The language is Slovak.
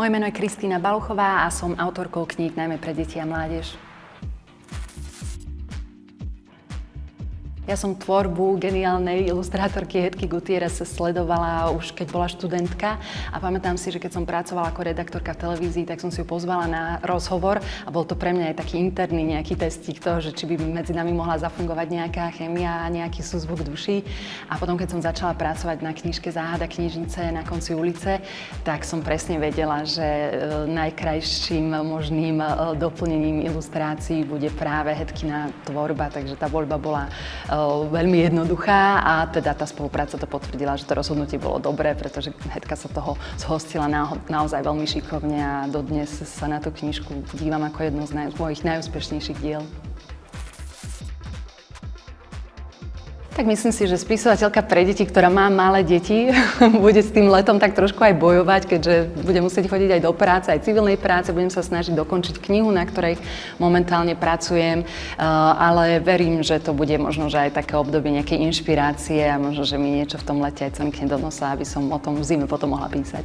Moje meno je Kristýna Baluchová a som autorkou kníh najmä pre deti a mládež. Ja som tvorbu geniálnej ilustrátorky Hedky Gutierrez sledovala už keď bola študentka a pamätám si, že keď som pracovala ako redaktorka v televízii, tak som si ju pozvala na rozhovor a bol to pre mňa aj taký interný nejaký testík toho, že či by medzi nami mohla zafungovať nejaká chémia a nejaký súzvuk duší. A potom, keď som začala pracovať na knižke Záhada knižnice na konci ulice, tak som presne vedela, že najkrajším možným doplnením ilustrácií bude práve Hedkina tvorba, takže tá voľba bola veľmi jednoduchá a teda tá spolupráca to potvrdila, že to rozhodnutie bolo dobré, pretože Hedka sa toho zhostila naozaj veľmi šikovne a dodnes sa na tú knižku dívam ako jednu z mojich najúspešnejších diel. Tak myslím si, že spisovateľka pre deti, ktorá má malé deti, bude s tým letom tak trošku aj bojovať, keďže bude musieť chodiť aj do práce, aj civilnej práce. Budem sa snažiť dokončiť knihu, na ktorej momentálne pracujem, ale verím, že to bude možno, že aj také obdobie nejakej inšpirácie a možno, že mi niečo v tom lete aj cemkne do nosa, aby som o tom v zime potom mohla písať.